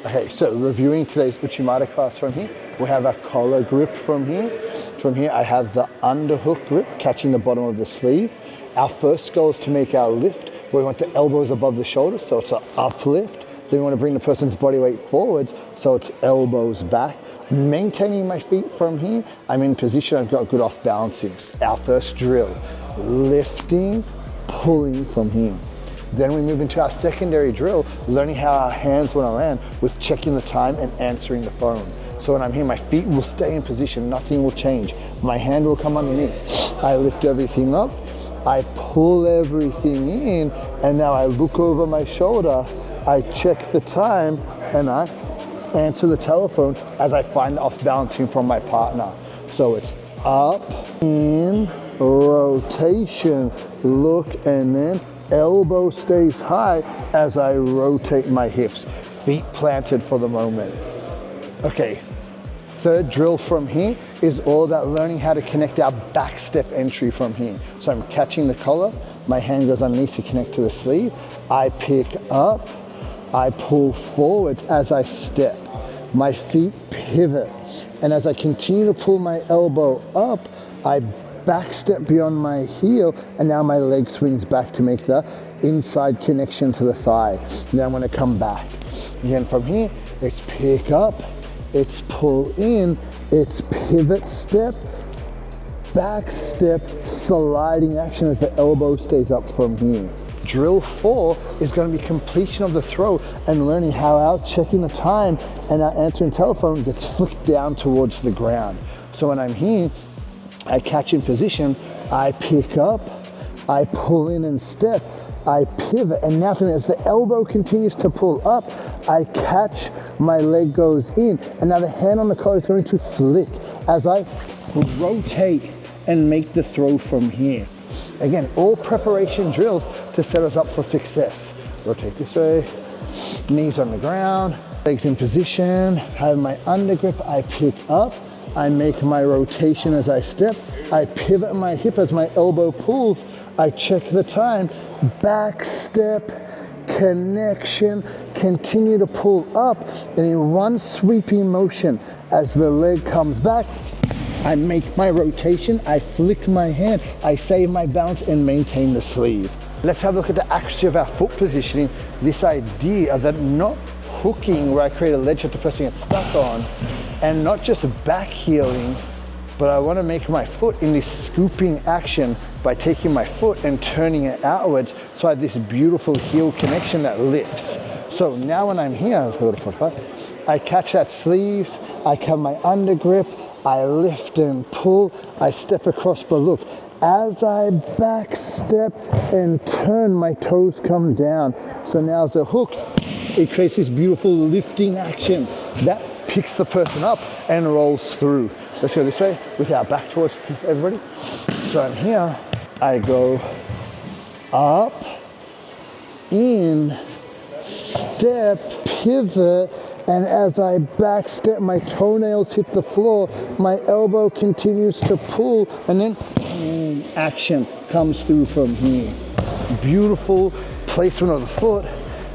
Okay, so reviewing today's Uchimata class from here, we have a collar grip from here. From here, I have the underhook grip, catching the bottom of the sleeve. Our first goal is to make our lift, where we want the elbows above the shoulders, so it's an uplift. Then we want to bring the person's body weight forwards, so it's elbows back. Maintaining my feet from here, I'm in position, I've got good off balancing. Our first drill, lifting, pulling from here. Then we move into our secondary drill, learning how our hands want to land with checking the time and answering the phone. So when I'm here, my feet will stay in position, nothing will change. My hand will come underneath. I lift everything up, I pull everything in, and now I look over my shoulder, I check the time, and I answer the telephone as I find off balancing from my partner. So it's up, in, rotation, look, and then elbow stays high as I rotate my hips. Feet planted for the moment. Okay, third drill from here is all about learning how to connect our back step entry from here. So I'm catching the collar, my hand goes underneath to connect to the sleeve. I pick up, I pull forward as I step. My feet pivot. And as I continue to pull my elbow up, I back step beyond my heel, and now my leg swings back to make the inside connection to the thigh. Then I'm gonna come back. Again from here, it's pick up, it's pull in, it's pivot step, back step, sliding action as the elbow stays up from here. Drill 4 is going to be completion of the throw and learning how our checking the time and our answering telephone gets flicked down towards the ground. So when I'm here, I catch in position, I pick up, I pull in and step, I pivot, and now from as the elbow continues to pull up, I catch, my leg goes in, and now the hand on the collar is going to flick as I rotate and make the throw from here. Again, all preparation drills to set us up for success. Rotate this way, knees on the ground, legs in position, have my undergrip, I pick up, I make my rotation as I step, I pivot my hip as my elbow pulls, I check the time, back step, connection, continue to pull up, and in one sweeping motion as the leg comes back, I make my rotation, I flick my hand, I save my balance and maintain the sleeve. Let's have a look at the accuracy of our foot positioning. This idea that not hooking where I create a ledge that the person gets stuck on, and not just back heeling, but I want to make my foot in this scooping action by taking my foot and turning it outwards, so I have this beautiful heel connection that lifts. So now when I'm here, I catch that sleeve, I have my undergrip, I lift and pull, I step across, but look, as I back step and turn, my toes come down. So now as a hook, it creates this beautiful lifting action that picks the person up and rolls through. Let's go this way with our back towards everybody. So I'm here, I go up, in, step, pivot, and as I back step, my toenails hit the floor, my elbow continues to pull, and then action comes through from here. Beautiful placement of the foot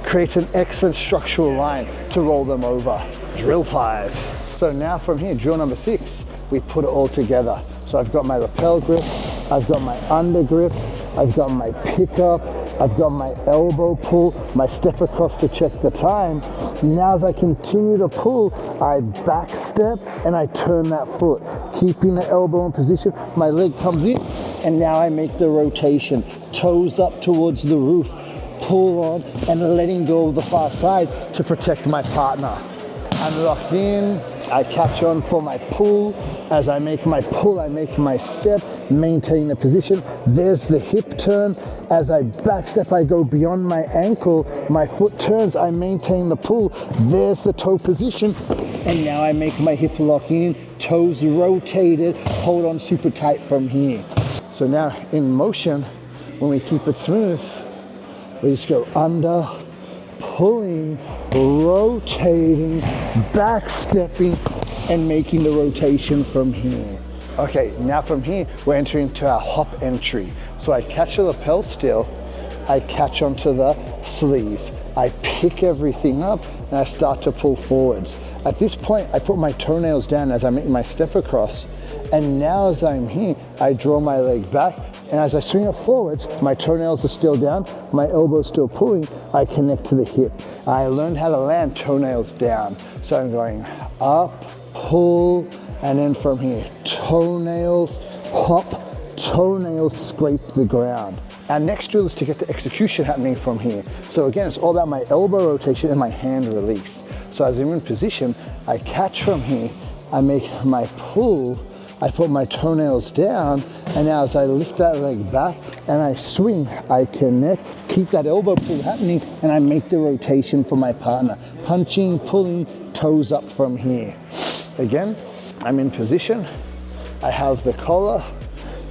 creates an excellent structural line to roll them over. Drill 5. So now from here, drill number 6, we put it all together. So I've got my lapel grip, I've got my undergrip, I've got my pickup, I've got my elbow pull, my step across to check the time. Now as I continue to pull, I back step and I turn that foot, keeping the elbow in position. My leg comes in, and now I make the rotation. Toes up towards the roof, pull on, and letting go of the far side to protect my partner. I'm locked in, I catch on for my pull. As I make my pull, I make my step, maintain the position. There's the hip turn. As I back step, I go beyond my ankle. My foot turns, I maintain the pull. There's the toe position. And now I make my hip lock in, toes rotated, hold on super tight from here. So now in motion, when we keep it smooth, we just go under, pulling, rotating, back stepping, and making the rotation from here. Okay, now from here, we're entering into our hop entry. So I catch the lapel still, I catch onto the sleeve, I pick everything up and I start to pull forwards. At this point, I put my toenails down as I make my step across. And now as I'm here, I draw my leg back, and as I swing it forwards, my toenails are still down, my elbow's still pulling, I connect to the hip. I learned how to land toenails down. So I'm going up, pull, and then from here, toenails, hop, toenails scrape the ground. Our next drill is to get the execution happening from here. So again, it's all about my elbow rotation and my hand release. So as I'm in position, I catch from here, I make my pull, I put my toenails down, and now as I lift that leg back and I swing, I connect, keep that elbow pull happening, and I make the rotation for my partner. Punching, pulling, toes up from here. Again, I'm in position, I have the collar,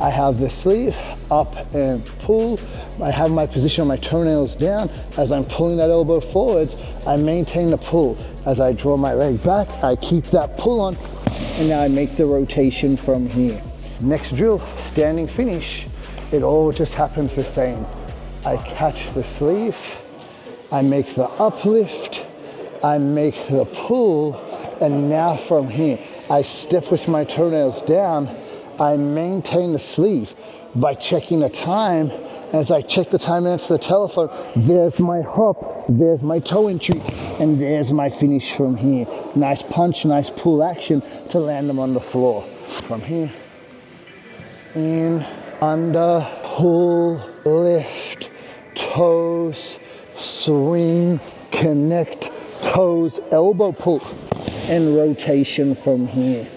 I have the sleeve, up and pull. I have my position on my toenails down. As I'm pulling that elbow forwards, I maintain the pull. As I draw my leg back, I keep that pull on, and now I make the rotation from here. Next drill, standing finish. It all just happens the same. I catch the sleeve, I make the uplift, I make the pull, and now from here, I step with my toenails down, I maintain the sleeve by checking the time. As I check the time and answer the telephone, there's my hop, there's my toe entry, and there's my finish from here. Nice punch, nice pull action to land them on the floor. From here, in, under, pull, lift, toes, swing, connect, toes, elbow pull, and rotation from here.